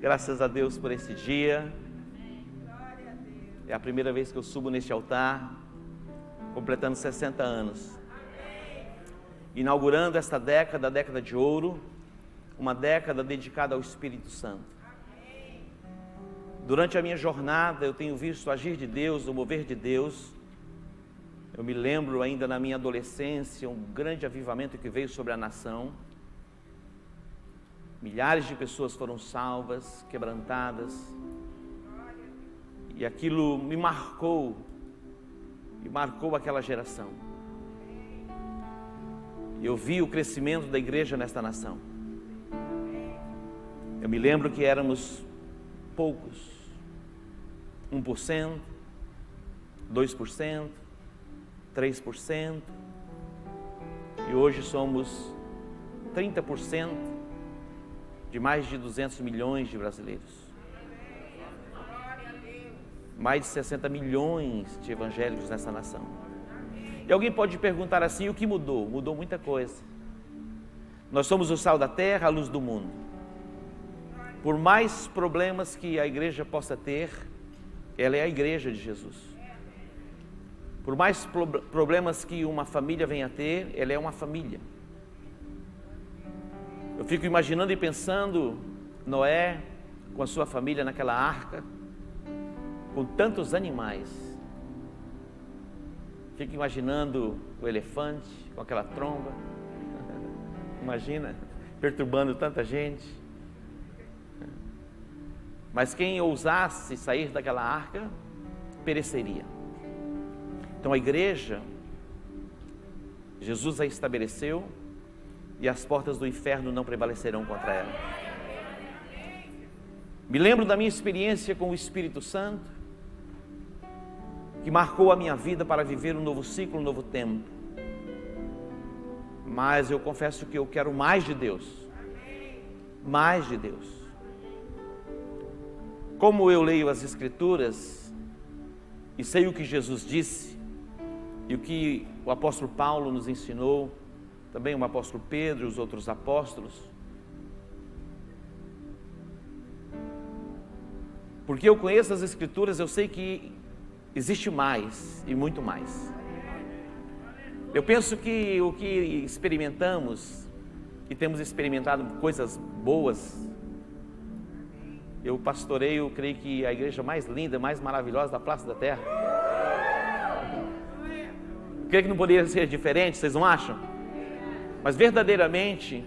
Graças a Deus por esse dia. É a primeira vez que eu subo neste altar, completando 60 anos. Inaugurando esta década, a década de ouro, uma década dedicada ao Espírito Santo. Durante a minha jornada eu tenho visto o agir de Deus, o mover de Deus. Eu me lembro ainda na minha adolescência, um grande avivamento que veio sobre a nação. Milhares de pessoas foram salvas, quebrantadas. E aquilo me marcou aquela geração. Eu vi o crescimento da igreja nesta nação. Eu me lembro que éramos poucos, 1%, 2%, 3%, e hoje somos 30% de mais de 200 milhões de brasileiros. Mais de 60 milhões de evangélicos nessa nação. E alguém pode perguntar assim, o que mudou? Mudou muita coisa. Nós somos o sal da terra, a luz do mundo. Por mais problemas que a igreja possa ter, ela é a igreja de Jesus. Por mais problemas que uma família venha a ter, ela é uma família. Eu fico imaginando e pensando Noé com a sua família naquela arca, com tantos animais. Fico imaginando o elefante com aquela tromba. Imagina, perturbando tanta gente. Mas quem ousasse sair daquela arca, pereceria. Então a igreja, Jesus a estabeleceu, e as portas do inferno não prevalecerão contra ela. Me lembro da minha experiência com o Espírito Santo, que marcou a minha vida para viver um novo ciclo, um novo tempo. Mas eu confesso que eu quero mais de Deus. Mais de Deus. Como eu leio as Escrituras e sei o que Jesus disse e o que o apóstolo Paulo nos ensinou, também o apóstolo Pedro e os outros apóstolos, porque eu conheço as Escrituras, eu sei que existe mais e muito mais. Eu penso que o que experimentamos, e temos experimentado coisas boas. Eu pastoreio, creio que a igreja mais linda, mais maravilhosa da face da terra. Creio que não poderia ser diferente, vocês não acham? Mas verdadeiramente,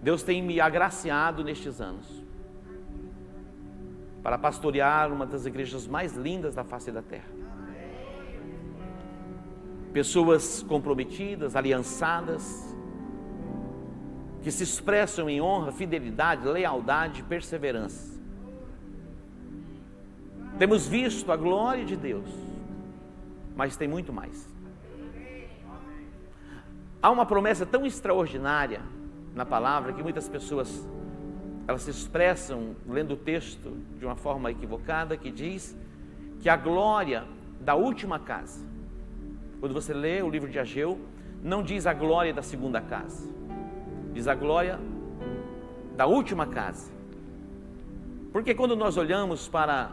Deus tem me agraciado nestes anos para pastorear uma das igrejas mais lindas da face da terra. Pessoas comprometidas, aliançadas, que se expressam em honra, fidelidade, lealdade e perseverança. Temos visto a glória de Deus, mas tem muito mais. Há uma promessa tão extraordinária na palavra que muitas pessoas elas se expressam lendo o texto de uma forma equivocada, que diz que a glória da última casa, quando você lê o livro de Ageu, não diz a glória da segunda casa, diz a glória da última casa. Porque quando nós olhamos para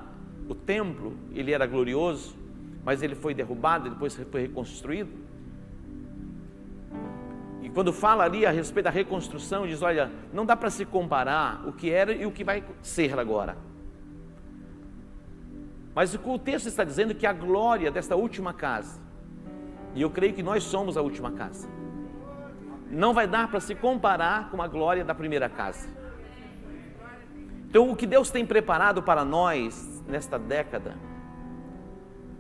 o templo, ele era glorioso, mas ele foi derrubado e depois foi reconstruído. E quando fala ali a respeito da reconstrução, diz, olha, não dá para se comparar o que era e o que vai ser agora. Mas o texto está dizendo que a glória desta última casa, e eu creio que nós somos a última casa, não vai dar para se comparar com a glória da primeira casa. Então o que Deus tem preparado para nós nesta década,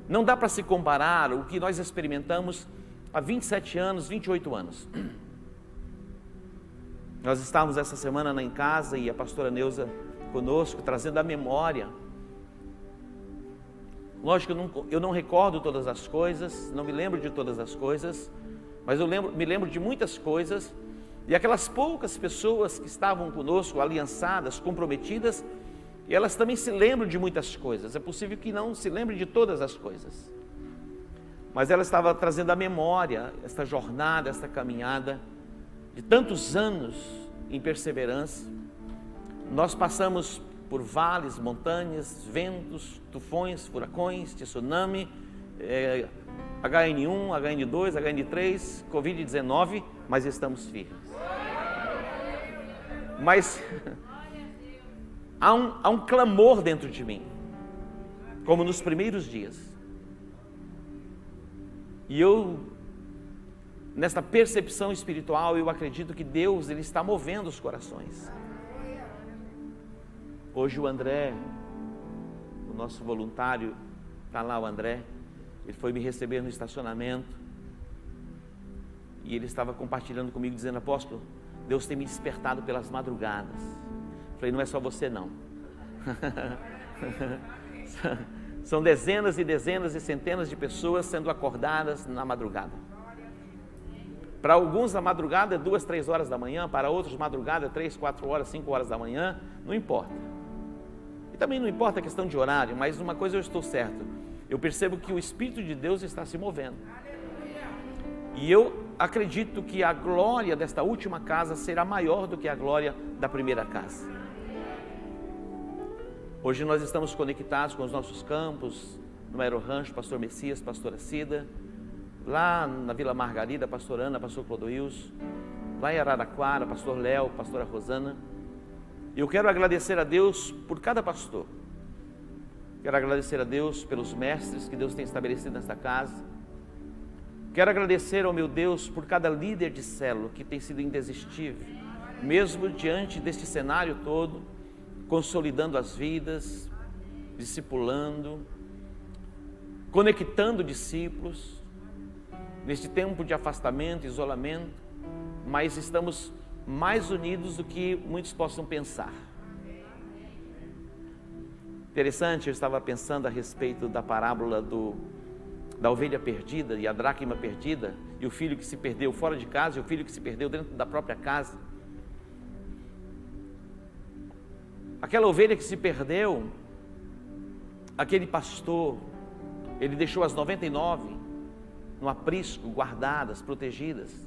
não dá para se comparar o que nós experimentamos há 27 anos, 28 anos. Nós estávamos essa semana em casa e a pastora Neuza conosco, trazendo a memória. Lógico, eu não recordo todas as coisas, não me lembro de todas as coisas, mas me lembro de muitas coisas, e aquelas poucas pessoas que estavam conosco, aliançadas, comprometidas, e elas também se lembram de muitas coisas. É possível que não se lembrem de todas as coisas, mas ela estava trazendo à memória esta jornada, esta caminhada de tantos anos em perseverança, Nós passamos por vales, montanhas, ventos, tufões, furacões, tsunami, HN1, HN2, HN3, Covid-19, mas estamos firmes. Mas há um clamor dentro de mim, como nos primeiros dias. E eu, nesta percepção espiritual, eu acredito que Deus, Ele está movendo os corações. Hoje o André, o nosso voluntário, está lá o André, ele foi me receber no estacionamento e ele estava compartilhando comigo, dizendo: apóstolo, Deus tem me despertado pelas madrugadas. Falei: não é só você não. São dezenas e dezenas e centenas de pessoas sendo acordadas na madrugada. Para alguns a madrugada é 2, 3 horas da manhã, para outros madrugada é 3, 4 horas, 5 horas da manhã, não importa. E também não importa a questão de horário, mas uma coisa eu estou certo, eu percebo que o Espírito de Deus está se movendo. E eu acredito que a glória desta última casa será maior do que a glória da primeira casa. Hoje nós estamos conectados com os nossos campos, no Aerorancho, Pastor Messias, Pastora Cida, lá na Vila Margarida, Pastor Ana, Pastor Clodoilson, lá em Araraquara, Pastor Léo, Pastora Rosana. Eu quero agradecer a Deus por cada pastor. Quero agradecer a Deus pelos mestres que Deus tem estabelecido nesta casa. Quero agradecer ao meu Deus por cada líder de célula que tem sido indesistível, mesmo diante deste cenário todo, consolidando as vidas, discipulando, conectando discípulos, neste tempo de afastamento, isolamento, mas estamos mais unidos do que muitos possam pensar. Interessante, eu estava pensando a respeito da parábola da ovelha perdida e a dracma perdida, e o filho que se perdeu fora de casa e o filho que se perdeu dentro da própria casa. Aquela ovelha que se perdeu, aquele pastor, ele deixou as 99 no aprisco, guardadas, protegidas,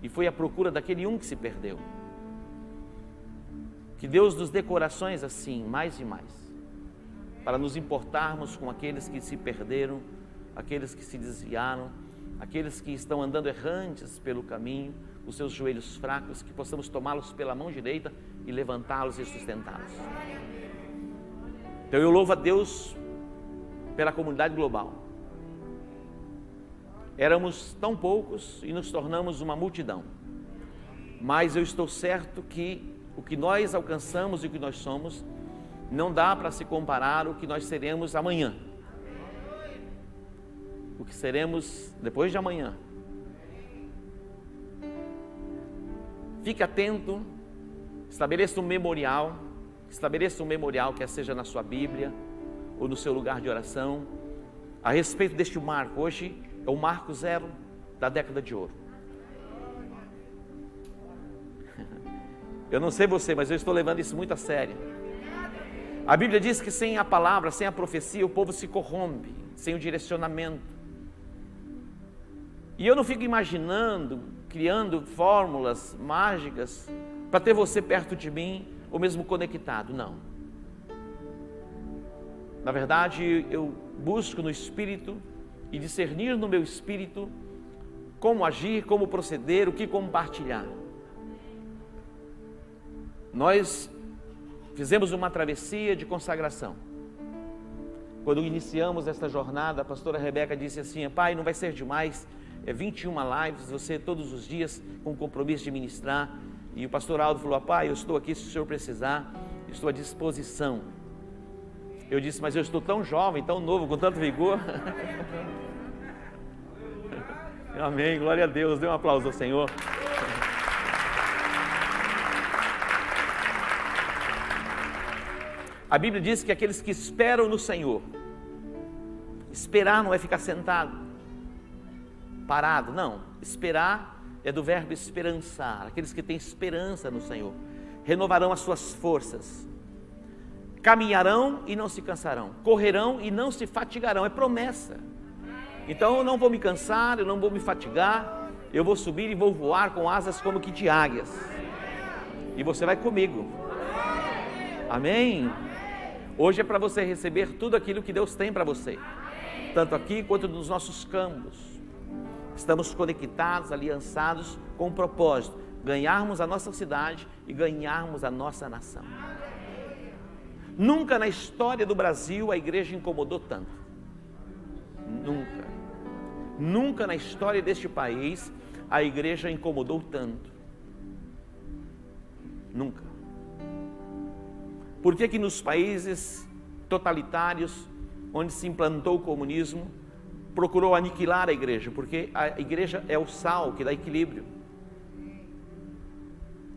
e foi à procura daquele um que se perdeu. Que Deus nos dê corações assim, mais e mais, para nos importarmos com aqueles que se perderam, aqueles que se desviaram, aqueles que estão andando errantes pelo caminho, os seus joelhos fracos, que possamos tomá-los pela mão direita e levantá-los e sustentá-los. Então eu louvo a Deus pela comunidade global. Éramos tão poucos e nos tornamos uma multidão, mas eu estou certo que o que nós alcançamos e o que nós somos não dá para se comparar ao que nós seremos amanhã, o que seremos depois de amanhã. Fique atento, estabeleça um memorial, quer seja na sua Bíblia ou no seu lugar de oração, a respeito deste marco. Hoje é o marco 0 da década de ouro. Eu não sei você, mas eu estou levando isso muito a sério. A Bíblia diz que sem a palavra, sem a profecia, o povo se corrompe, sem o direcionamento. E eu não fico imaginando, criando fórmulas mágicas para ter você perto de mim, ou mesmo conectado, não. Na verdade, eu busco no Espírito e discernir no meu espírito como agir, como proceder, o que compartilhar. Nós fizemos uma travessia de consagração. Quando iniciamos esta jornada, a pastora Rebeca disse assim: pai, não vai ser demais, 21 lives, você todos os dias com o compromisso de ministrar. E o pastor Aldo falou: pai, eu estou aqui se o senhor precisar, estou à disposição. Eu disse: mas eu estou tão jovem, tão novo, com tanto vigor. Amém, glória a Deus, dê um aplauso ao Senhor. A Bíblia diz que aqueles que esperam no Senhor, esperar não é ficar sentado, parado, não. Esperar é do verbo esperançar. Aqueles que têm esperança no Senhor renovarão as suas forças, caminharão e não se cansarão, correrão e não se fatigarão. É promessa. Então eu não vou me cansar, eu não vou me fatigar, eu vou subir e vou voar com asas como que de águias. E você vai comigo. Amém? Hoje é para você receber tudo aquilo que Deus tem para você, tanto aqui quanto nos nossos campos. Estamos conectados, aliançados com o propósito, ganharmos a nossa cidade e ganharmos a nossa nação. Nunca na história do Brasil a igreja incomodou tanto. Nunca. Nunca na história deste país a igreja incomodou tanto. Nunca. Por que nos países totalitários, onde se implantou o comunismo, procurou aniquilar a igreja? Porque a igreja é o sal que dá equilíbrio.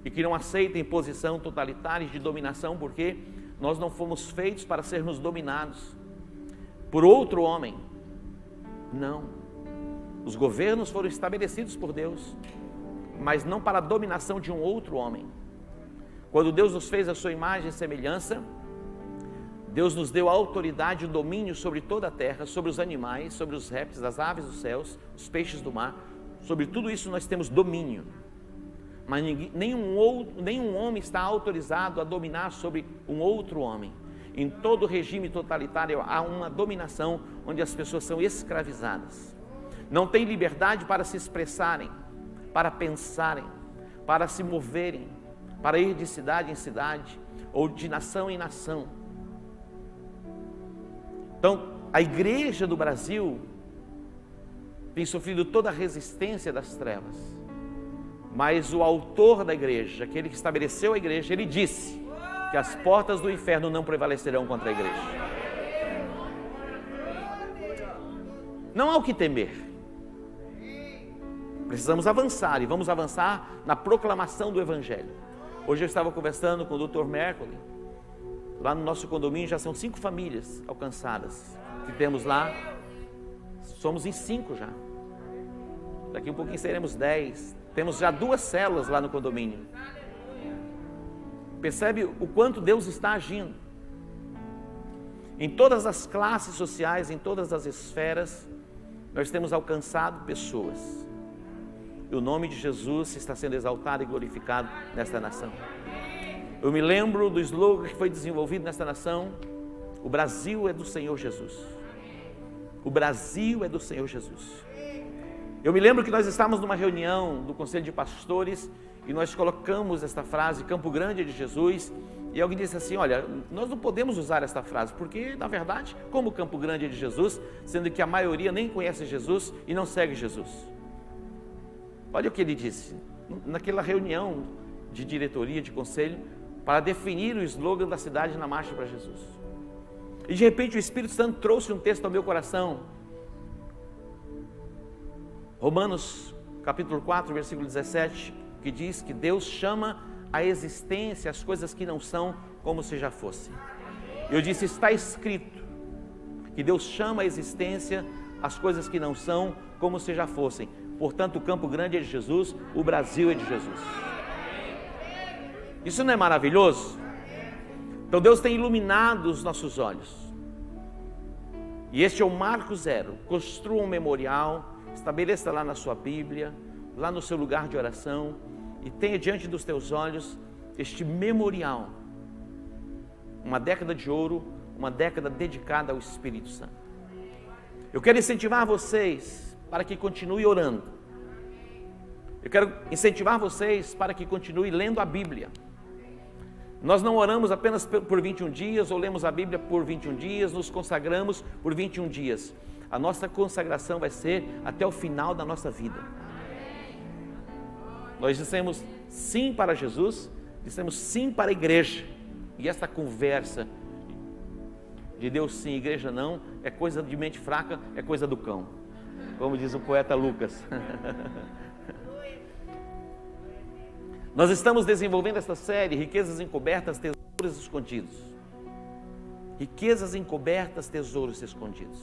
E que não aceita imposição totalitária de dominação, porque nós não fomos feitos para sermos dominados por outro homem. Não. Os governos foram estabelecidos por Deus, mas não para a dominação de um outro homem. Quando Deus nos fez a sua imagem e semelhança, Deus nos deu a autoridade e o domínio sobre toda a terra, sobre os animais, sobre os répteis, as aves dos céus, os peixes do mar. Sobre tudo isso nós temos domínio. Mas nenhum homem está autorizado a dominar sobre um outro homem. Em todo regime totalitário há uma dominação onde as pessoas são escravizadas. Não têm liberdade para se expressarem, para pensarem, para se moverem, para ir de cidade em cidade ou de nação em nação. Então, a igreja do Brasil tem sofrido toda a resistência das trevas. Mas o autor da igreja, aquele que estabeleceu a igreja, ele disse que as portas do inferno não prevalecerão contra a igreja. Não há o que temer. Precisamos avançar, e vamos avançar na proclamação do evangelho. Hoje eu estava conversando com o Dr. Mercury. Lá no nosso condomínio já são 5 famílias alcançadas que temos lá. Somos em 5 já. Daqui um pouquinho seremos 10. Temos já 2 células lá no condomínio. Percebe o quanto Deus está agindo? Em todas as classes sociais, em todas as esferas, nós temos alcançado pessoas. E o nome de Jesus está sendo exaltado e glorificado nesta nação. Eu me lembro do slogan que foi desenvolvido nesta nação: o Brasil é do Senhor Jesus. O Brasil é do Senhor Jesus. Eu me lembro que nós estávamos numa reunião do Conselho de Pastores e nós colocamos esta frase, Campo Grande é de Jesus, e alguém disse assim: olha, nós não podemos usar esta frase, porque na verdade, como Campo Grande é de Jesus, sendo que a maioria nem conhece Jesus e não segue Jesus. Olha o que ele disse, naquela reunião de diretoria, de conselho, para definir o slogan da cidade na Marcha para Jesus. E de repente o Espírito Santo trouxe um texto ao meu coração, Romanos capítulo 4, versículo 17, que diz que Deus chama à existência as coisas que não são como se já fossem. Eu disse, está escrito que Deus chama à existência as coisas que não são como se já fossem. Portanto, o Campo Grande é de Jesus, o Brasil é de Jesus. Isso não é maravilhoso? Então Deus tem iluminado os nossos olhos. E este é o marco zero. Construa um memorial, estabeleça lá na sua Bíblia, lá no seu lugar de oração, e tenha diante dos teus olhos este memorial. Uma década de ouro, uma década dedicada ao Espírito Santo. Eu quero incentivar vocês para que continue orando. Eu quero incentivar vocês para que continue lendo a Bíblia. Nós não oramos apenas por 21 dias, ou lemos a Bíblia por 21 dias, nos consagramos por 21 dias. A nossa consagração vai ser até o final da nossa vida. Nós dissemos sim para Jesus, dissemos sim para a igreja. E essa conversa de Deus sim, igreja não, é coisa de mente fraca, é coisa do cão. Como diz o poeta Lucas. Nós estamos desenvolvendo essa série, Riquezas Encobertas, Tesouros Escondidos. Riquezas encobertas, tesouros escondidos.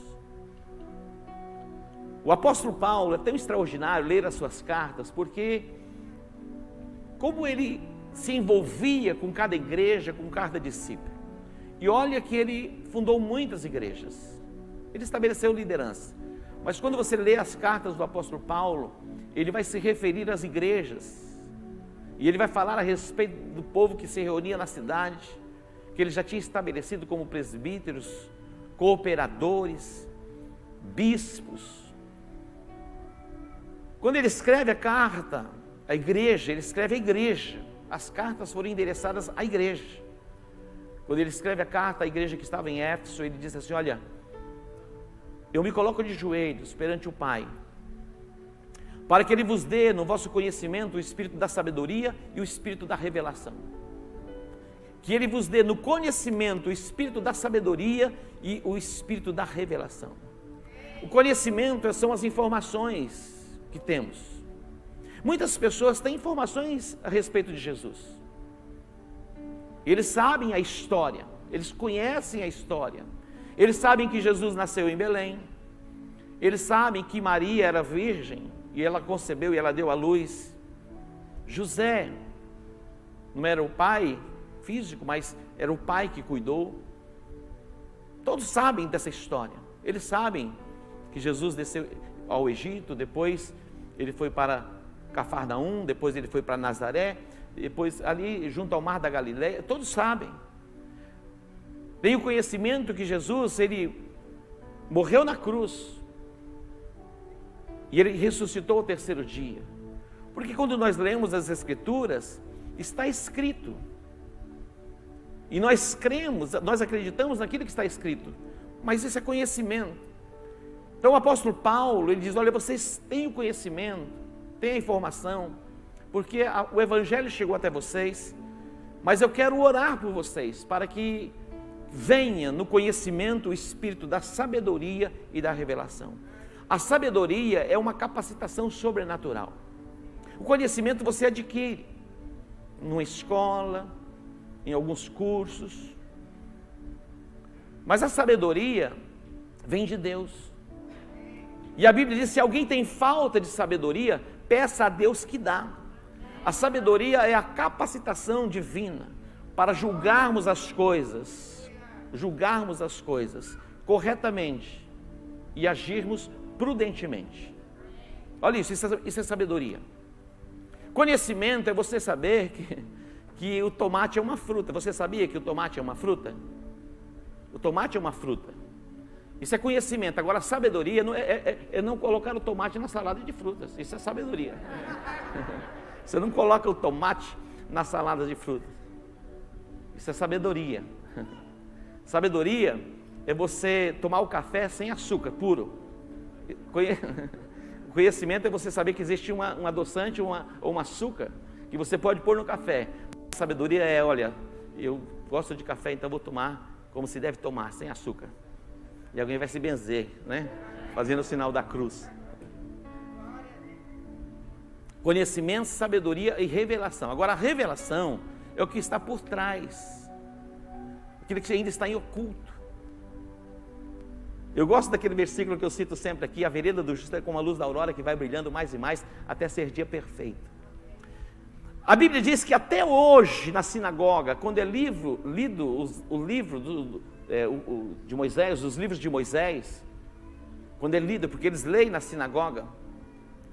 O apóstolo Paulo é tão extraordinário ler as suas cartas, porque como ele se envolvia com cada igreja, com cada discípulo. E olha que ele fundou muitas igrejas, ele estabeleceu liderança. Mas quando você lê as cartas do apóstolo Paulo, ele vai se referir às igrejas, e ele vai falar a respeito do povo que se reunia na cidade, que ele já tinha estabelecido como presbíteros, cooperadores, bispos. Quando ele escreve a carta à igreja, ele escreve à igreja. As cartas foram endereçadas à igreja. Quando ele escreve a carta à igreja que estava em Éfeso, ele diz assim: olha, eu me coloco de joelhos perante o Pai, para que Ele vos dê no vosso conhecimento o espírito da sabedoria e o espírito da revelação. Que Ele vos dê no conhecimento o espírito da sabedoria e o espírito da revelação. O conhecimento são as informações que temos. Muitas pessoas têm informações a respeito de Jesus. Eles sabem a história, eles conhecem a história. Eles sabem que Jesus nasceu em Belém. Eles sabem que Maria era virgem e ela concebeu e ela deu à luz. José não era o pai físico, mas era o pai que cuidou. Todos sabem dessa história. Eles sabem que Jesus desceu ao Egito, depois ele foi para Cafarnaum, depois ele foi para Nazaré, depois ali junto ao mar da Galileia. Todos sabem. Tem o conhecimento que Jesus, ele morreu na cruz e ele ressuscitou ao terceiro dia. Porque quando nós lemos as Escrituras, está escrito. E nós cremos, nós acreditamos naquilo que está escrito. Mas isso é conhecimento. Então o apóstolo Paulo, ele diz: olha, vocês têm o conhecimento, têm a informação, porque o Evangelho chegou até vocês, mas eu quero orar por vocês, para que venha no conhecimento o espírito da sabedoria e da revelação. A sabedoria é uma capacitação sobrenatural. O conhecimento você adquire numa escola, em alguns cursos, mas a sabedoria vem de Deus. E a Bíblia diz: se alguém tem falta de sabedoria, peça a Deus que dá. A sabedoria é a capacitação divina para julgarmos as coisas corretamente e agirmos prudentemente. Olha isso é sabedoria. Conhecimento é você saber que o tomate é uma fruta. Você sabia que o tomate é uma fruta? O tomate é uma fruta. Isso é conhecimento. Agora, sabedoria é não colocar o tomate na salada de frutas. Isso é sabedoria. Você não coloca o tomate na salada de frutas. Isso é sabedoria. Sabedoria é você tomar o café sem açúcar, puro. Conhecimento é você saber que existe um adoçante ou um açúcar que você pode pôr no café. Sabedoria é: olha, eu gosto de café, então vou tomar como se deve tomar, sem açúcar. E alguém vai se benzer, né? Fazendo o sinal da cruz. Conhecimento, sabedoria e revelação. Agora, a revelação é o que está por trás, aquilo que ainda está em oculto. Eu gosto daquele versículo que eu cito sempre aqui: a vereda do justo é como a luz da aurora que vai brilhando mais e mais até ser dia perfeito. A Bíblia diz que até hoje na sinagoga, quando é lido o livro de Moisés, os livros de Moisés, quando é lido, porque eles leem na sinagoga,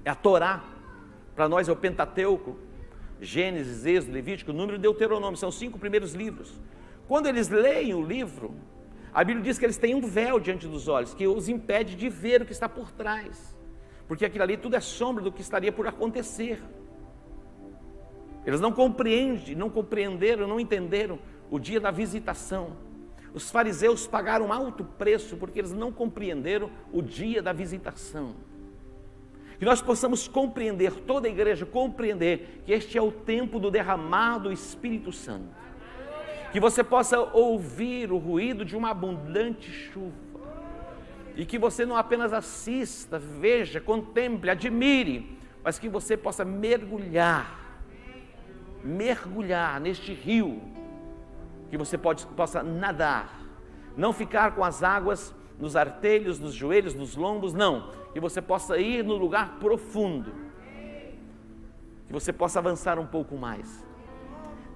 é a Torá, para nós é o Pentateuco, Gênesis, Êxodo, Levítico, Número e Deuteronômio, são os 5 primeiros livros. Quando eles leem o livro, a Bíblia diz que eles têm um véu diante dos olhos, que os impede de ver o que está por trás, porque aquilo ali tudo é sombra do que estaria por acontecer. Eles não compreenderam, não entenderam o dia da visitação. Os fariseus pagaram alto preço porque eles não compreenderam o dia da visitação. Que nós possamos compreender, toda a igreja compreender, que este é o tempo do derramar do Espírito Santo. Que você possa ouvir o ruído de uma abundante chuva. E que você não apenas assista, veja, contemple, admire, mas que você possa mergulhar neste rio, que você possa nadar, não ficar com as águas nos artelhos, nos joelhos, nos lombos, não, que você possa ir no lugar profundo, que você possa avançar um pouco mais.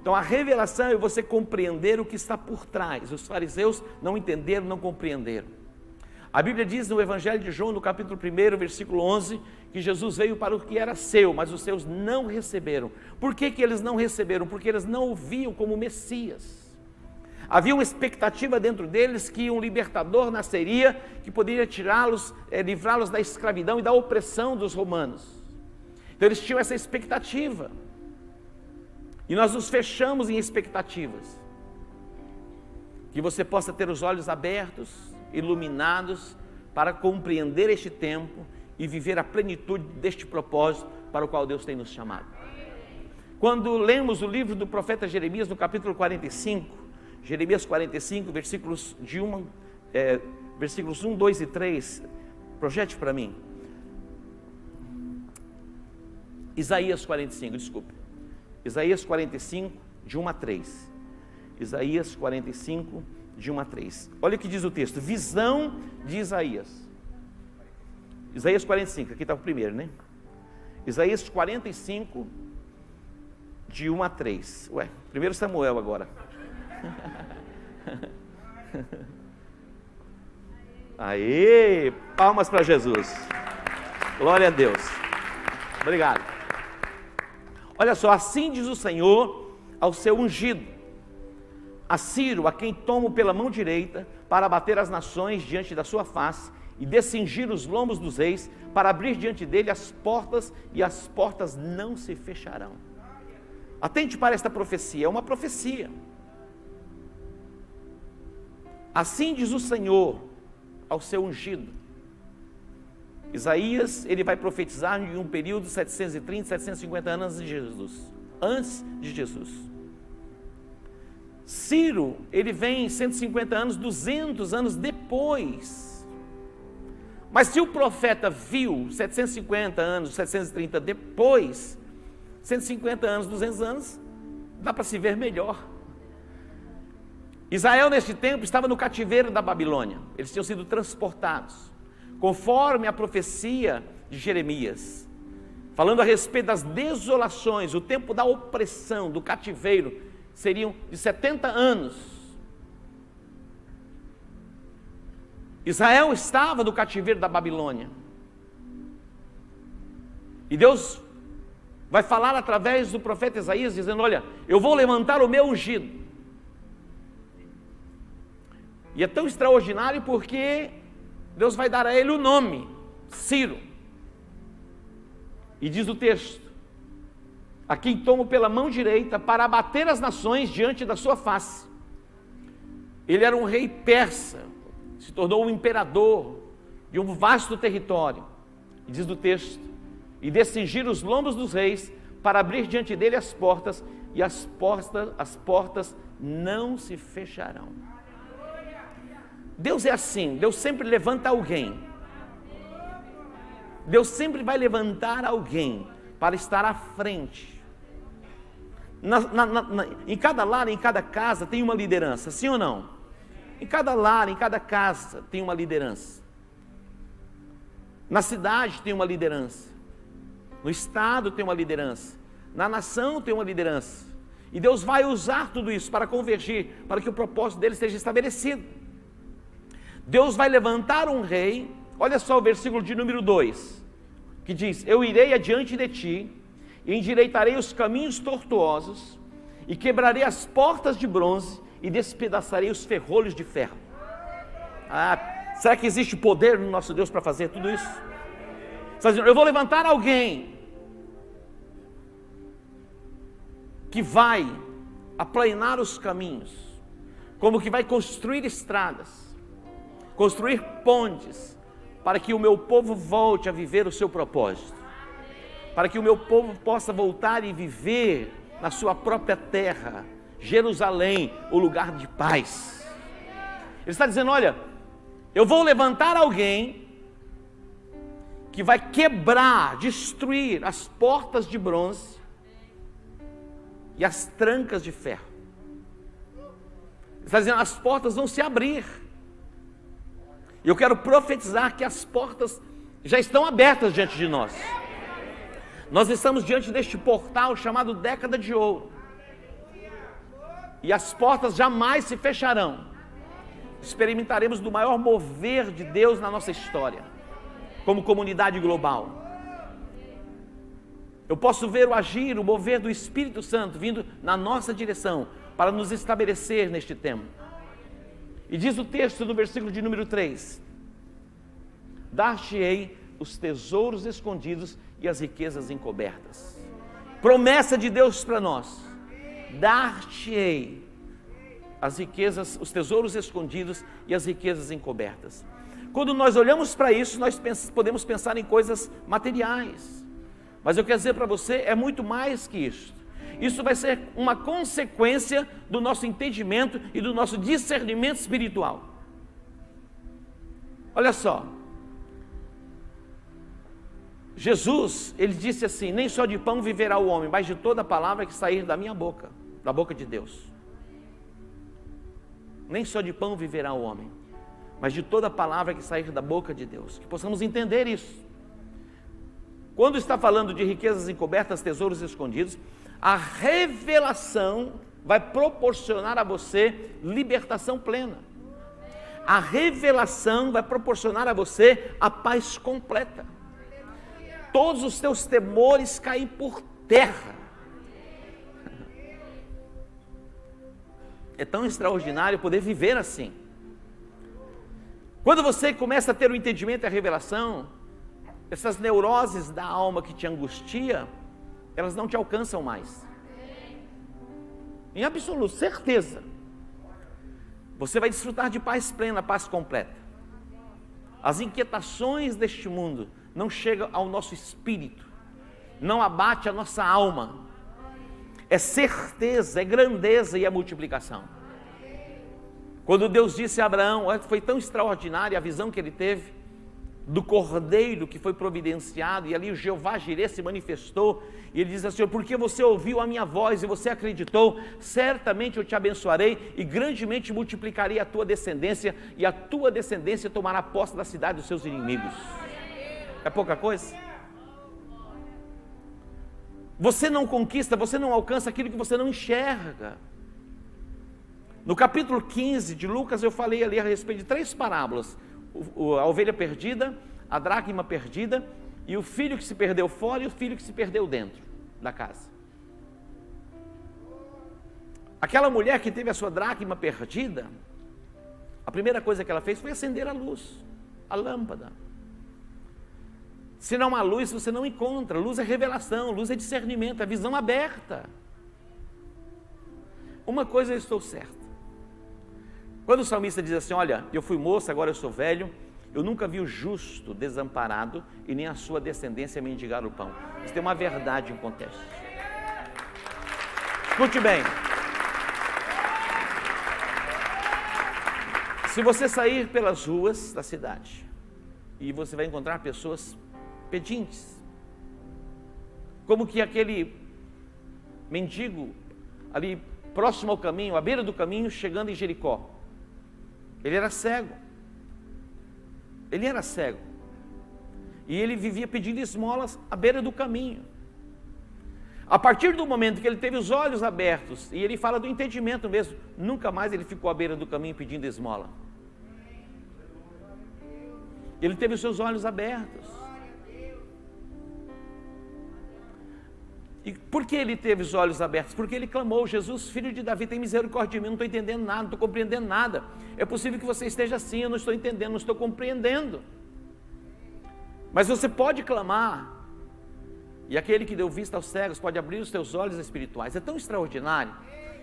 Então a revelação é você compreender o que está por trás. Os fariseus não entenderam, não compreenderam. A Bíblia diz no Evangelho de João, no capítulo 1, versículo 11, que Jesus veio para o que era seu, mas os seus não receberam. Por que eles não receberam? Porque eles não o viam como Messias. Havia uma expectativa dentro deles que um libertador nasceria, que poderia tirá-los, livrá-los da escravidão e da opressão dos romanos. Então eles tinham essa expectativa. E nós nos fechamos em expectativas. Que você possa ter os olhos abertos, iluminados, para compreender este tempo e viver a plenitude deste propósito para o qual Deus tem nos chamado. Quando lemos o livro do profeta Jeremias, no capítulo 45, Jeremias 45, versículos 1, 2 e 3, projete para mim. Isaías 45, desculpe. Isaías 45, de 1 a 3. Isaías 45, de 1 a 3. Olha o que diz o texto, visão de Isaías. Isaías 45, aqui está o primeiro, né? Isaías 45, de 1 a 3. Ué, primeiro Samuel agora. Aê, palmas para Jesus. Glória a Deus. Obrigado. Olha só, assim diz o Senhor ao seu ungido, a Ciro, a quem tomo pela mão direita, para abater as nações diante da sua face, e descingir os lombos dos reis, para abrir diante dele as portas, e as portas não se fecharão. Atente para esta profecia, é uma profecia. Assim diz o Senhor ao seu ungido. Isaías, ele vai profetizar em um período de 730, 750 anos antes de Jesus. Ciro, ele vem 150 anos, 200 anos depois. Mas se o profeta viu 750 anos, 730 depois, 150 anos, 200 anos, dá para se ver melhor. Israel neste tempo estava no cativeiro da Babilônia, eles tinham sido transportados, conforme a profecia de Jeremias, falando a respeito das desolações, o tempo da opressão, do cativeiro, seriam de 70 anos. Israel estava no cativeiro da Babilônia, e Deus vai falar através do profeta Isaías, dizendo, olha, eu vou levantar o meu ungido. E é tão extraordinário porque Deus vai dar a ele o nome, Ciro. E diz o texto, a quem tomo pela mão direita para abater as nações diante da sua face. Ele era um rei persa, se tornou um imperador de um vasto território. E diz o texto, e descingir os lombos dos reis para abrir diante dele as portas, e as portas não se fecharão. Deus é assim, Deus sempre levanta alguém. Deus sempre vai levantar alguém para estar à frente. Em cada lar, em cada casa tem uma liderança, sim ou não? Em cada lar, em cada casa tem uma liderança. Na cidade tem uma liderança. No estado tem uma liderança. Na nação tem uma liderança. E Deus vai usar tudo isso para convergir, para que o propósito dele seja estabelecido. Deus vai levantar um rei, olha só o versículo de número 2, que diz, eu irei adiante de ti, e endireitarei os caminhos tortuosos, e quebrarei as portas de bronze, e despedaçarei os ferrolhos de ferro. Será que existe poder no nosso Deus para fazer tudo isso? Você está dizendo, eu vou levantar alguém, que vai aplanar os caminhos, como que vai construir estradas, construir pontes, para que o meu povo volte a viver o seu propósito, para que o meu povo possa voltar e viver na sua própria terra, Jerusalém, o lugar de paz. Ele está dizendo, olha, eu vou levantar alguém que vai quebrar, destruir as portas de bronze e as trancas de ferro. Ele está dizendo, as portas vão se abrir. E eu quero profetizar que as portas já estão abertas diante de nós. Nós estamos diante deste portal chamado Década de Ouro. E as portas jamais se fecharão. Experimentaremos do maior mover de Deus na nossa história, como comunidade global. Eu posso ver o agir, o mover do Espírito Santo vindo na nossa direção, para nos estabelecer neste tempo. E diz o texto no versículo de número 3: dar-te-ei os tesouros escondidos e as riquezas encobertas. Promessa de Deus para nós: dar-te-ei as riquezas, os tesouros escondidos e as riquezas encobertas. Quando nós olhamos para isso, nós podemos pensar em coisas materiais, mas eu quero dizer para você, é muito mais que isso. Isso vai ser uma consequência do nosso entendimento e do nosso discernimento espiritual. Olha só, Jesus, ele disse assim: nem só de pão viverá o homem, mas de toda palavra que sair da minha boca, da boca de Deus. Nem só de pão viverá o homem, mas de toda palavra que sair da boca de Deus. Que possamos entender isso. Quando está falando de riquezas encobertas, tesouros escondidos, a revelação vai proporcionar a você libertação plena. A revelação vai proporcionar a você a paz completa. Todos os teus temores caem por terra. É tão extraordinário poder viver assim. Quando você começa a ter o entendimento e a revelação, essas neuroses da alma que te angustia, elas não te alcançam mais. Em absoluto, certeza. Você vai desfrutar de paz plena, paz completa. As inquietações deste mundo não chegam ao nosso espírito, não abate a nossa alma. É certeza, é grandeza e é multiplicação. Quando Deus disse a Abraão, foi tão extraordinária a visão que ele teve do cordeiro que foi providenciado, e ali o Jeová Jireh se manifestou, e ele diz assim: porque você ouviu a minha voz e você acreditou, certamente eu te abençoarei e grandemente multiplicarei a tua descendência, e a tua descendência tomará posse da cidade dos seus inimigos. É pouca coisa? Você não conquista, você não alcança aquilo que você não enxerga. No capítulo 15 de Lucas, eu falei ali a respeito de 3 parábolas: a ovelha perdida, a dracma perdida, e o filho que se perdeu fora e o filho que se perdeu dentro da casa. Aquela mulher que teve a sua dracma perdida, a primeira coisa que ela fez foi acender a luz, a lâmpada. Se não há luz, você não encontra. Luz é revelação, luz é discernimento, é visão aberta. Uma coisa eu estou certo: quando o salmista diz assim: olha, eu fui moço, agora eu sou velho, eu nunca vi o justo desamparado e nem a sua descendência mendigar o pão. Isso tem uma verdade em contexto. Escute bem. Se você sair pelas ruas da cidade, e você vai encontrar pessoas pedintes, como que aquele mendigo ali próximo ao caminho, à beira do caminho, chegando em Jericó. Ele era cego. Ele era cego. E ele vivia pedindo esmolas à beira do caminho. A partir do momento que ele teve os olhos abertos, e ele fala do entendimento mesmo, nunca mais ele ficou à beira do caminho pedindo esmola. Ele teve os seus olhos abertos. E por que ele teve os olhos abertos? Porque ele clamou: Jesus, filho de Davi, tem misericórdia de mim, não estou entendendo nada, não estou compreendendo nada. É possível que você esteja assim: eu não estou entendendo, não estou compreendendo. Mas você pode clamar, e aquele que deu vista aos cegos pode abrir os teus olhos espirituais. É tão extraordinário.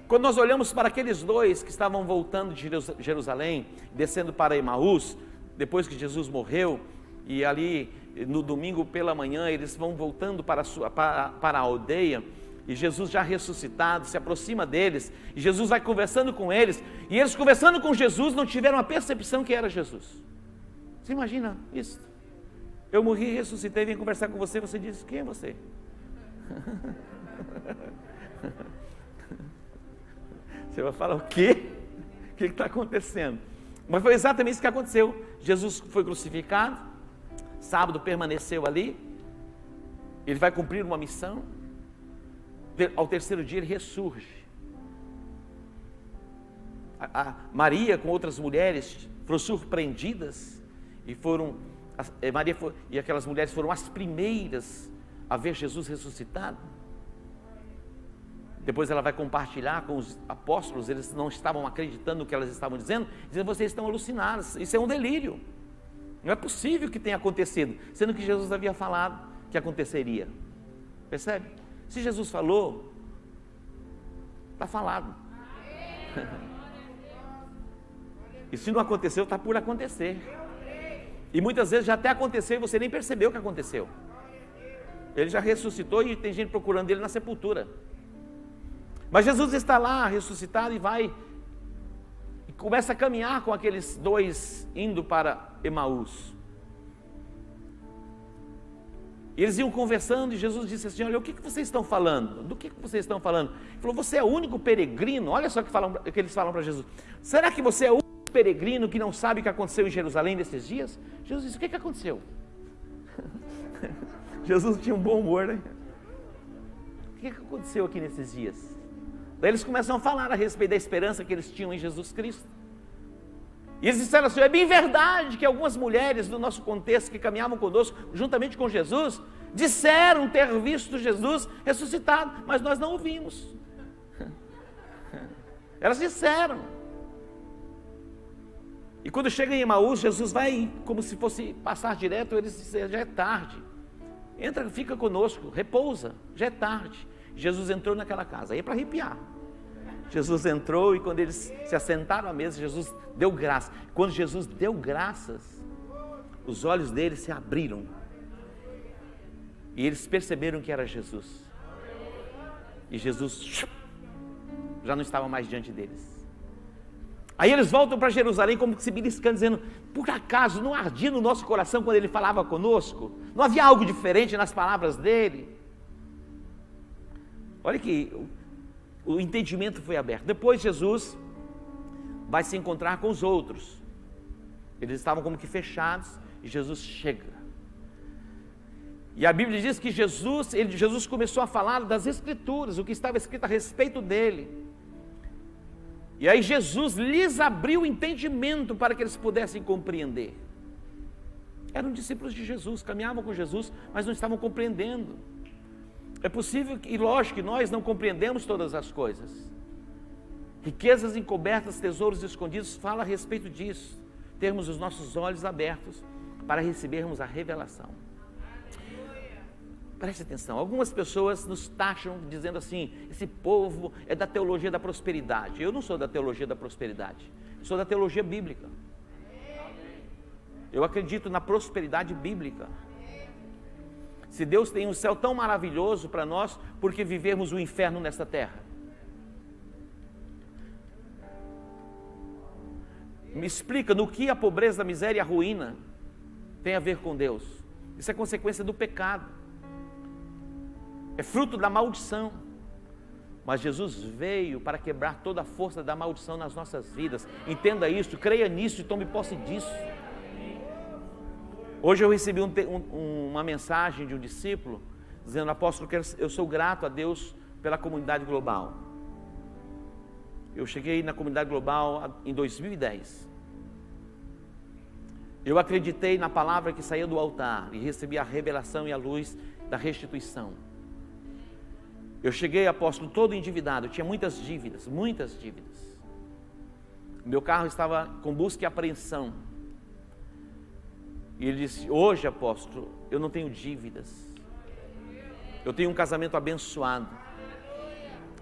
Quando nós olhamos para aqueles 2 que estavam voltando de Jerusalém, descendo para Emaús, depois que Jesus morreu, e ali no domingo pela manhã eles vão voltando para a aldeia, e Jesus já ressuscitado se aproxima deles, e Jesus vai conversando com eles, e eles conversando com Jesus não tiveram a percepção que era Jesus. Você imagina isso? Eu morri, ressuscitei, vim conversar com você, você diz: quem é você? Você vai falar: o quê? O que está acontecendo? Mas foi exatamente isso que aconteceu. Jesus foi crucificado, sábado permaneceu ali, ele vai cumprir uma missão, ao terceiro dia ele ressurge. A Maria com outras mulheres foram surpreendidas, e e aquelas mulheres foram as primeiras a ver Jesus ressuscitado. Depois ela vai compartilhar com os apóstolos, eles não estavam acreditando no que elas estavam dizendo, dizendo: vocês estão alucinados, isso é um delírio. Não é possível que tenha acontecido, sendo que Jesus havia falado que aconteceria. Percebe? Se Jesus falou, está falado. E se não aconteceu, está por acontecer. E muitas vezes já até aconteceu e você nem percebeu que aconteceu. Ele já ressuscitou e tem gente procurando ele na sepultura. Mas Jesus está lá ressuscitado e vai e começa a caminhar com aqueles dois indo para Emaús. E eles iam conversando e Jesus disse assim: olha, o que vocês estão falando? Do que vocês estão falando? Ele falou: você é o único peregrino. Olha só o que eles falam para Jesus: será que você é o único peregrino que não sabe o que aconteceu em Jerusalém nesses dias? Jesus disse: o que aconteceu? Jesus tinha um bom humor, né? O que aconteceu aqui nesses dias? Daí eles começam a falar a respeito da esperança que eles tinham em Jesus Cristo. E eles disseram assim: é bem verdade que algumas mulheres do nosso contexto que caminhavam conosco, juntamente com Jesus, disseram ter visto Jesus ressuscitado, mas nós não o vimos. Elas disseram. E quando chega em Emaús, Jesus vai como se fosse passar direto, eles disseram: já é tarde, entra, fica conosco, repousa, já é tarde. Jesus entrou naquela casa, aí é para arrepiar. Jesus entrou e quando eles se assentaram à mesa, Jesus deu graça. Quando Jesus deu graças, os olhos deles se abriram e eles perceberam que era Jesus. E Jesus já não estava mais diante deles. Aí eles voltam para Jerusalém como se beliscando, dizendo: por acaso não ardia no nosso coração quando ele falava conosco? Não havia algo diferente nas palavras dele? Olha que o entendimento foi aberto. Depois Jesus vai se encontrar com os outros. Eles estavam como que fechados e Jesus chega. E a Bíblia diz que Jesus começou a falar das Escrituras, o que estava escrito a respeito dele. E aí Jesus lhes abriu o entendimento para que eles pudessem compreender. Eram discípulos de Jesus, caminhavam com Jesus, mas não estavam compreendendo. É possível e lógico que nós não compreendemos todas as coisas. Riquezas encobertas, tesouros escondidos, fala a respeito disso. Termos os nossos olhos abertos para recebermos a revelação. Preste atenção, algumas pessoas nos taxam dizendo assim: esse povo é da teologia da prosperidade. Eu não sou da teologia da prosperidade, eu sou da teologia bíblica. Eu acredito na prosperidade bíblica. Se Deus tem um céu tão maravilhoso para nós, por que vivermos o inferno nesta terra? Me explica no que a pobreza, a miséria e a ruína tem a ver com Deus. Isso é consequência do pecado, é fruto da maldição. Mas Jesus veio para quebrar toda a força da maldição nas nossas vidas. Entenda isso, creia nisso e tome posse disso. Hoje eu recebi uma mensagem de um discípulo dizendo: apóstolo, eu sou grato a Deus pela comunidade global. Eu cheguei na comunidade global em 2010. Eu acreditei na palavra que saía do altar e recebi a revelação e a luz da restituição. Eu cheguei, apóstolo, todo endividado, eu tinha muitas dívidas. Meu carro estava com busca e apreensão. E ele disse: hoje, apóstolo, eu não tenho dívidas, eu tenho um casamento abençoado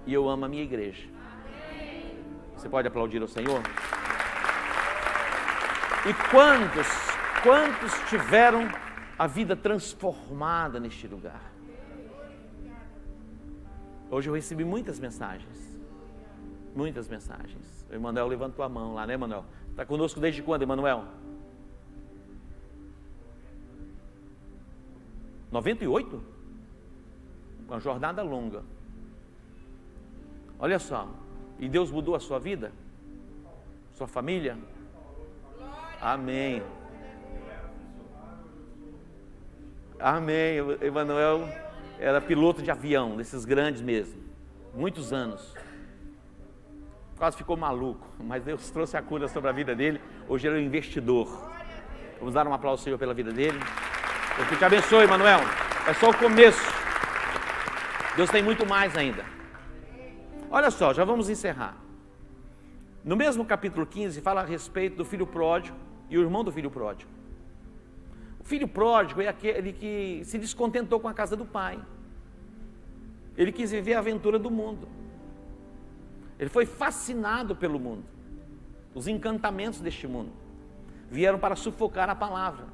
e eu amo a minha igreja. Você pode aplaudir ao Senhor? E quantos tiveram a vida transformada neste lugar? Hoje eu recebi muitas mensagens. O Emanuel levantou a mão lá, né, Emanuel? Está conosco desde quando, Emanuel? 98? Uma jornada longa. Olha só, e Deus mudou a sua vida? Sua família? Amém. Amém. Emanuel era piloto de avião, desses grandes mesmo, muitos anos. Quase ficou maluco, mas Deus trouxe a cura sobre a vida dele. Hoje ele é um investidor. Vamos dar um aplauso ao Senhor pela vida dele. Deus que te abençoe, Emanuel. É só o começo. Deus tem muito mais ainda. Olha só, já vamos encerrar. No mesmo capítulo 15, fala a respeito do filho pródigo e o irmão do filho pródigo. O filho pródigo é aquele que se descontentou com a casa do pai. Ele quis viver a aventura do mundo. Ele foi fascinado pelo mundo. Os encantamentos deste mundo vieram para sufocar a palavra.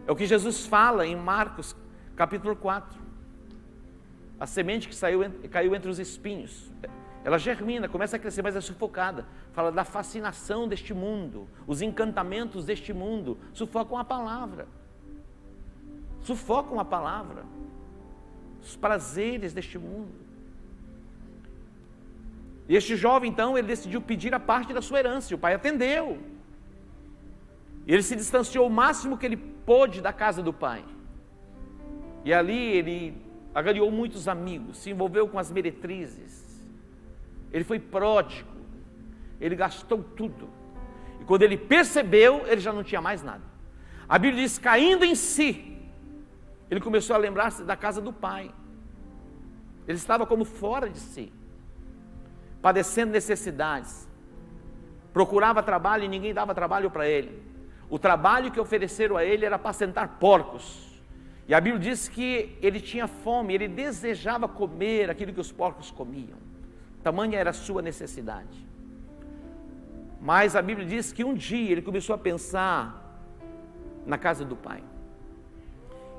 É o que Jesus fala em Marcos capítulo 4. A semente que caiu entre os espinhos, ela germina, começa a crescer, mas é sufocada. Fala da fascinação deste mundo, os encantamentos deste mundo sufocam a palavra. Sufocam a palavra. Os prazeres deste mundo. E este jovem, então, ele decidiu pedir a parte da sua herança, e o pai atendeu. E ele se distanciou o máximo que ele pôde da casa do pai. E ali ele agariou muitos amigos, se envolveu com as meretrizes. Ele foi pródigo, ele gastou tudo. E quando ele percebeu, ele já não tinha mais nada. A Bíblia diz, caindo em si, ele começou a lembrar-se da casa do pai. Ele estava como fora de si, padecendo necessidades. Procurava trabalho e ninguém dava trabalho para ele. O trabalho que ofereceram a ele era apacentar porcos. E a Bíblia diz que ele tinha fome, ele desejava comer aquilo que os porcos comiam. Tamanha era a sua necessidade. Mas a Bíblia diz que um dia ele começou a pensar na casa do pai.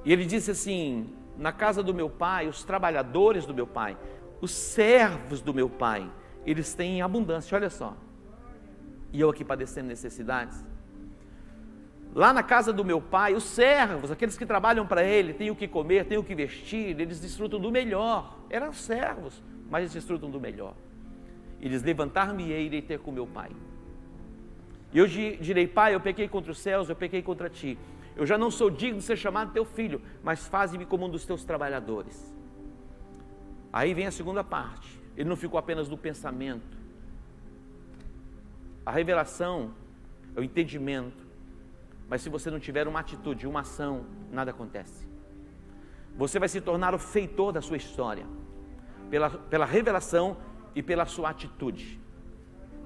E ele disse assim, na casa do meu pai, os trabalhadores do meu pai, os servos do meu pai, eles têm abundância, olha só. E eu aqui padecendo necessidades. Lá na casa do meu pai, os servos, aqueles que trabalham para ele, têm o que comer, têm o que vestir, eles desfrutam do melhor. Eram servos, mas eles desfrutam do melhor. Eles levantar-me-ei e irei ter com meu pai. E eu direi, pai, eu pequei contra os céus, eu pequei contra ti. Eu já não sou digno de ser chamado teu filho, mas faze-me como um dos teus trabalhadores. Aí vem a segunda parte. Ele não ficou apenas no pensamento. A revelação é o entendimento. Mas se você não tiver uma atitude, uma ação, nada acontece. Você vai se tornar o feitor da sua história, pela revelação e pela sua atitude,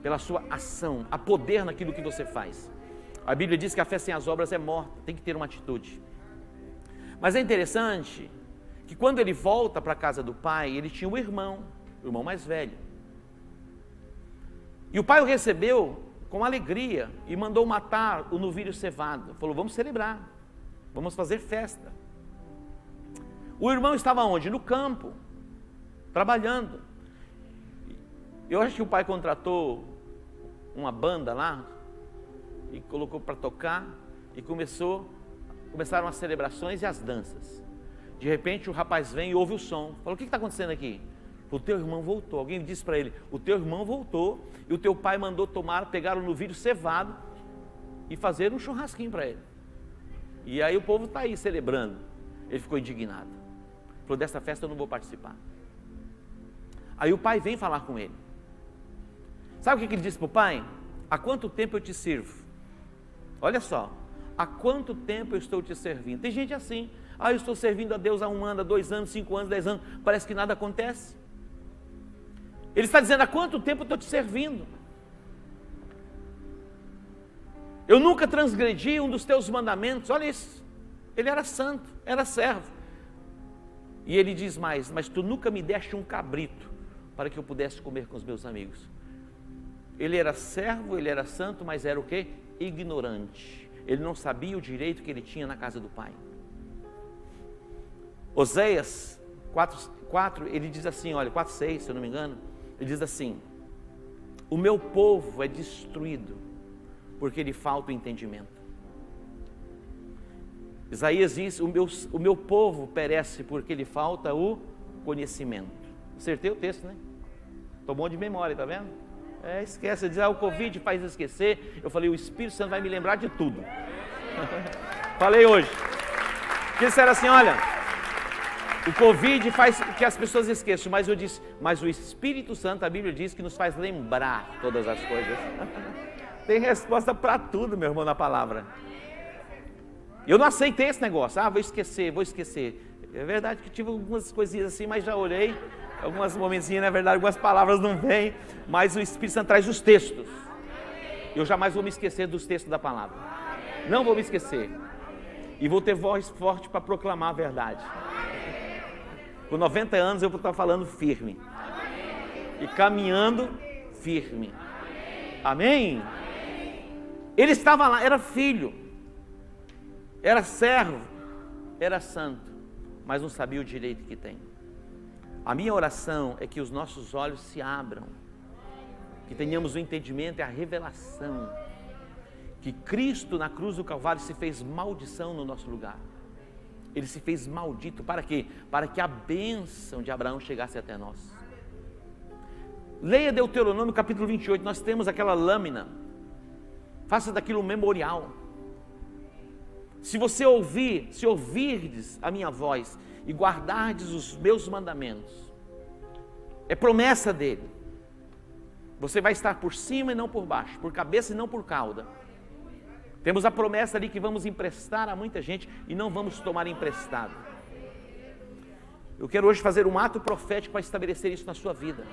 pela sua ação, há poder naquilo que você faz. A Bíblia diz que a fé sem as obras é morta, tem que ter uma atitude. Mas é interessante que quando ele volta para a casa do pai, ele tinha um irmão, o irmão mais velho. E o pai o recebeu com alegria e mandou matar o novilho cevado. Falou, vamos celebrar, vamos fazer festa. O irmão estava onde? No campo, trabalhando. Eu acho que o pai contratou uma banda lá e colocou para tocar e começaram as celebrações e as danças. De repente o rapaz vem e ouve o som. Falou, o que está acontecendo aqui? O teu irmão voltou. Alguém disse para ele, o teu irmão voltou e o teu pai mandou pegar o novilho cevado e fazer um churrasquinho para ele. E aí o povo está aí celebrando. Ele ficou indignado. Falou, dessa festa eu não vou participar. Aí o pai vem falar com ele. Sabe o que ele disse para o pai? Há quanto tempo eu te sirvo? Olha só, há quanto tempo eu estou te servindo? Tem gente assim, eu estou servindo a Deus há 1 ano, há 2 anos, 5 anos, 10 anos, parece que nada acontece. Ele está dizendo, há quanto tempo eu estou te servindo? Eu nunca transgredi um dos teus mandamentos. Olha isso, ele era santo, era servo. E ele diz mais, mas tu nunca me deste um cabrito para que eu pudesse comer com os meus amigos. Ele era servo, ele era santo, mas era o quê? Ignorante. Ele não sabia o direito que ele tinha na casa do pai. Oséias 4, ele diz assim, olha, 4:6, se eu não me engano, ele diz assim, o meu povo é destruído, porque lhe falta o entendimento. Isaías diz, o meu povo perece, porque lhe falta o conhecimento. Acertei o texto, né? Estou bom de memória, tá vendo? Esquece, diz, o Covid faz esquecer. Eu falei, o Espírito Santo vai me lembrar de tudo. Falei hoje. Que disseram assim, olha, o Covid faz que as pessoas esqueçam, mas eu disse, mas o Espírito Santo, a Bíblia diz que nos faz lembrar todas as coisas. Tem resposta para tudo, meu irmão, na palavra. Eu não aceitei esse negócio, vou esquecer. É verdade que tive algumas coisinhas assim, mas já olhei, Algumas momentinhos, na verdade, algumas palavras não vêm, mas o Espírito Santo traz os textos. Eu jamais vou me esquecer dos textos da palavra. Não vou me esquecer. E vou ter voz forte para proclamar a verdade. Com 90 anos eu vou estar falando firme. E caminhando firme. Amém? Ele estava lá, era filho, era servo, era santo, mas não sabia o direito que tem. A minha oração é que os nossos olhos se abram, que tenhamos o entendimento e a revelação, que Cristo na cruz do Calvário se fez maldição no nosso lugar. Ele se fez maldito, para quê? Para que a bênção de Abraão chegasse até nós. Leia Deuteronômio capítulo 28, nós temos aquela lâmina, faça daquilo um memorial. Se você ouvirdes a minha voz e guardardes os meus mandamentos, é promessa dele, você vai estar por cima e não por baixo, por cabeça e não por cauda. Temos a promessa ali que vamos emprestar a muita gente e não vamos tomar emprestado. Eu quero hoje fazer um ato profético para estabelecer isso na sua vida.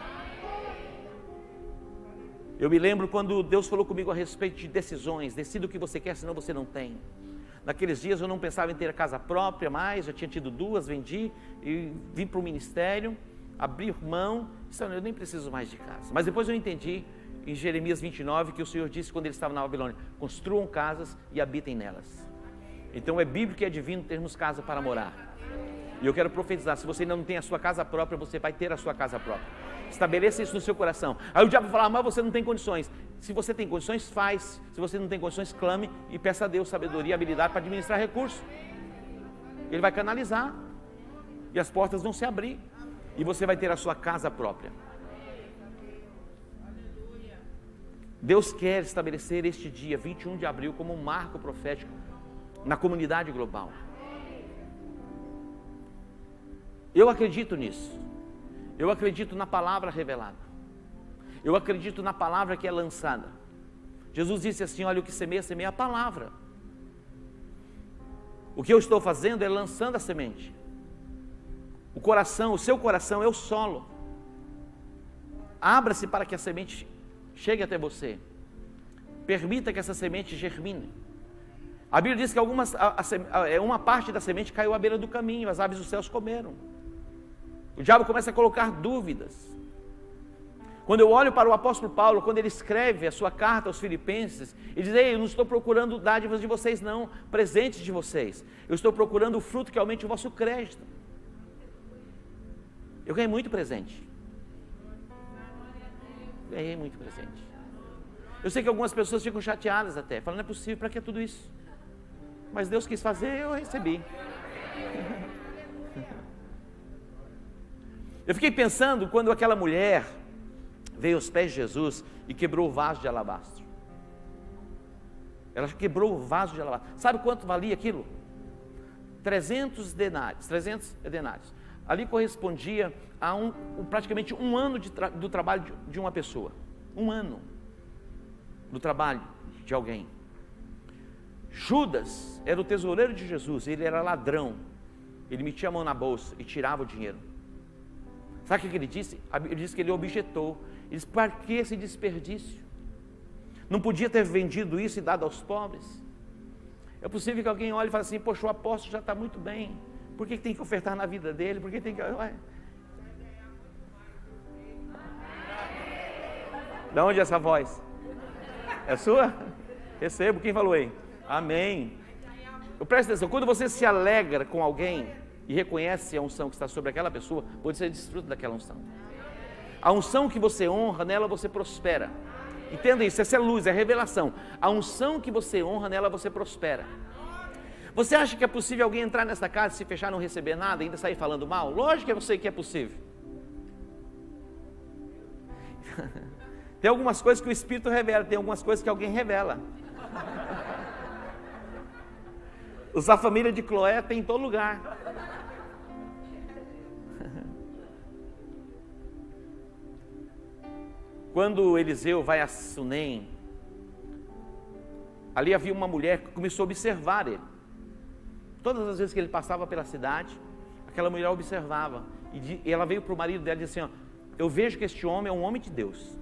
Eu me lembro quando Deus falou comigo a respeito de decisões, decida o que você quer, senão você não tem. Naqueles dias eu não pensava em ter a casa própria mais, já tinha tido 2, vendi e vim para o ministério, abri mão, disse, eu nem preciso mais de casa. Mas depois eu entendi em Jeremias 29 que o Senhor disse quando ele estava na Babilônia, construam casas e habitem nelas. Então é bíblico e é divino termos casa para morar. E eu quero profetizar, se você ainda não tem a sua casa própria, você vai ter a sua casa própria. Estabeleça isso no seu coração. Aí o diabo vai falar, mas você não tem condições. Se você tem condições, faz. Se você não tem condições, clame e peça a Deus sabedoria e habilidade para administrar recursos. Ele vai canalizar e as portas vão se abrir e você vai ter a sua casa própria. Deus quer estabelecer este dia, 21 de abril, como um marco profético na comunidade global. Eu acredito nisso. Eu acredito na palavra revelada. Eu acredito na palavra que é lançada. Jesus disse assim, olha, o que semeia, semeia a palavra. O que eu estou fazendo é lançando a semente. O coração, o seu coração é o solo. Abra-se para que a semente chegue até você. Permita que essa semente germine. A Bíblia diz que uma parte da semente caiu à beira do caminho, as aves dos céus comeram. O diabo começa a colocar dúvidas. Quando eu olho para o apóstolo Paulo, quando ele escreve a sua carta aos Filipenses, ele diz, ei, eu não estou procurando dádivas de vocês não, presentes de vocês. Eu estou procurando o fruto que aumente o vosso crédito. Eu ganhei muito presente. Ganhei muito presente. Eu sei que algumas pessoas ficam chateadas até, falando, não é possível, para que tudo isso? Mas Deus quis fazer, eu recebi. Eu fiquei pensando quando aquela mulher veio aos pés de Jesus e quebrou o vaso de alabastro. Ela quebrou o vaso de alabastro. Sabe quanto valia aquilo? 300 denários. Ali correspondia a praticamente um ano do trabalho de uma pessoa. Um ano do trabalho de alguém. Judas era o tesoureiro de Jesus, ele era ladrão. Ele metia a mão na bolsa e tirava o dinheiro. Sabe o que ele disse? Ele disse que ele objetou. Ele disse, para que esse desperdício? Não podia ter vendido isso e dado aos pobres? É possível que alguém olhe e fale assim, poxa, o apóstolo já está muito bem. Por que tem que ofertar na vida dele? Por que tem que... Ué. De onde é essa voz? É sua? Recebo. Quem falou aí? Amém. Presta atenção, quando você se alegra com alguém e reconhece a unção que está sobre aquela pessoa, você desfruta daquela unção. A unção que você honra, nela você prospera. Entenda isso, essa é luz, é revelação. A unção que você honra, nela você prospera. Você acha que é possível alguém entrar nessa casa, se fechar, não receber nada, ainda sair falando mal? Lógico que eu sei que é possível. Tem algumas coisas que o Espírito revela, tem algumas coisas que alguém revela. A família de Cloé tem em todo lugar. Quando Eliseu vai a Sunem, ali havia uma mulher que começou a observar ele. Todas as vezes que ele passava pela cidade, aquela mulher observava E ela veio para o marido dela e disse assim, ó, eu vejo que este homem é um homem de Deus.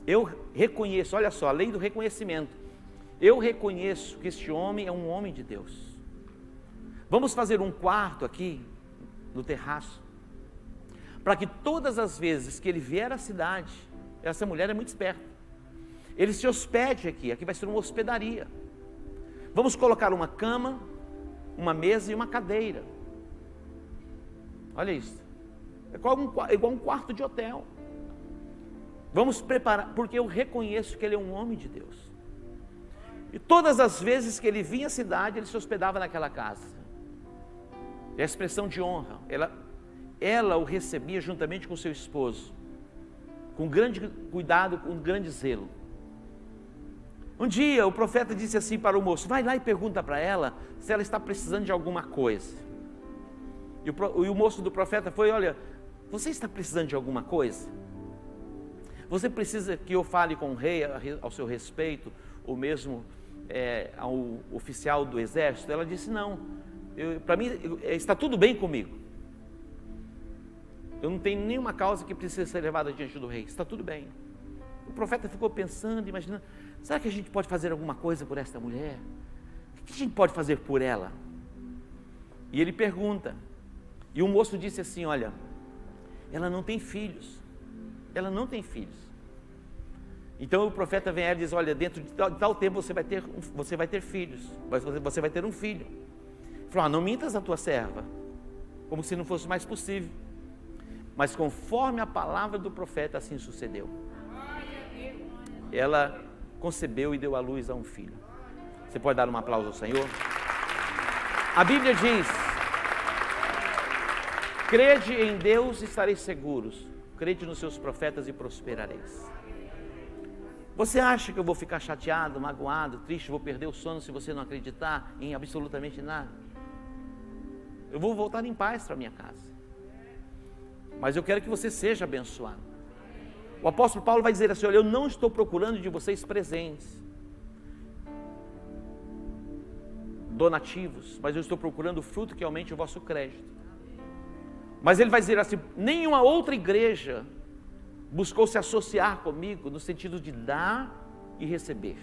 Eu reconheço, olha só, a lei do reconhecimento. Eu reconheço que este homem é um homem de Deus. Vamos fazer um quarto aqui, no terraço, para que todas as vezes que ele vier à cidade, essa mulher é muito esperta, ele se hospede aqui, aqui vai ser uma hospedaria. Vamos colocar uma cama, uma mesa e uma cadeira. Olha isso, é igual um quarto de hotel. Vamos preparar, porque eu reconheço que ele é um homem de Deus. E todas as vezes que ele vinha à cidade, ele se hospedava naquela casa. É a expressão de honra. Ela o recebia juntamente com seu esposo, com grande cuidado, com grande zelo. Um dia o profeta disse assim para o moço, vai lá e pergunta para ela se ela está precisando de alguma coisa. E o moço do profeta foi, olha, você está precisando de alguma coisa? Você precisa que eu fale com o rei ao seu respeito, ou mesmo ao oficial do exército? Ela disse, não, para mim está tudo bem comigo. Eu não tenho nenhuma causa que precise ser levada diante do rei, está tudo bem. O profeta ficou pensando, imaginando, será que a gente pode fazer alguma coisa por esta mulher? O que a gente pode fazer por ela? E ele pergunta, e o moço disse assim, olha, ela não tem filhos. Ela não tem filhos. Então o profeta vem a ela e diz, olha, dentro de tal tempo você vai ter filhos, você vai ter um filho. Ele falou, não mintas a tua serva, como se não fosse mais possível. Mas conforme a palavra do profeta, assim sucedeu. Ela concebeu e deu à luz a um filho. Você pode dar um aplauso ao Senhor? A Bíblia diz, crede em Deus e estareis seguros. Crede nos seus profetas e prosperareis. Você acha que eu vou ficar chateado, magoado, triste, vou perder o sono se você não acreditar em absolutamente nada? Eu vou voltar em paz para minha casa. Mas eu quero que você seja abençoado. O apóstolo Paulo vai dizer assim, olha, eu não estou procurando de vocês presentes, donativos, mas eu estou procurando o fruto que aumente o vosso crédito. Mas ele vai dizer assim, nenhuma outra igreja buscou se associar comigo no sentido de dar e receber.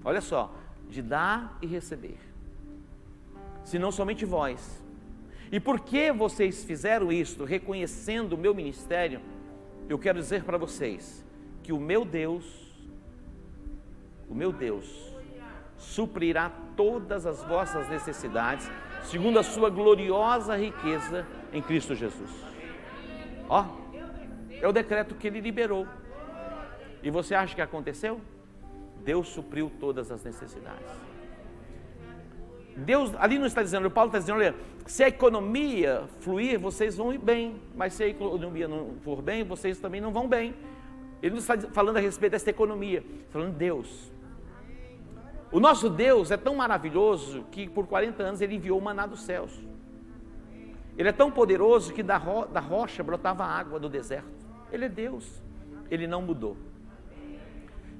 Olha só, de dar e receber. Senão somente vós. E por que vocês fizeram isto, reconhecendo o meu ministério? Eu quero dizer para vocês que o meu Deus suprirá todas as vossas necessidades, segundo a sua gloriosa riqueza em Cristo Jesus. Ó, é o decreto que ele liberou. E você acha que aconteceu? Deus supriu todas as necessidades. Deus, ali não está dizendo, Paulo está dizendo, olha, se a economia fluir, vocês vão ir bem, mas se a economia não for bem, vocês também não vão bem. Ele não está falando a respeito dessa economia, está falando de Deus. O nosso Deus é tão maravilhoso que por 40 anos ele enviou o maná dos céus. Ele é tão poderoso que da rocha brotava água do deserto. Ele é Deus, ele não mudou.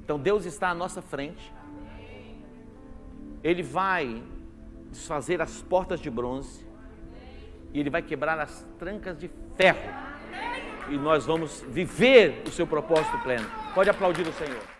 Então Deus está à nossa frente. Ele vai desfazer as portas de bronze e ele vai quebrar as trancas de ferro. E nós vamos viver o seu propósito pleno. Pode aplaudir o Senhor.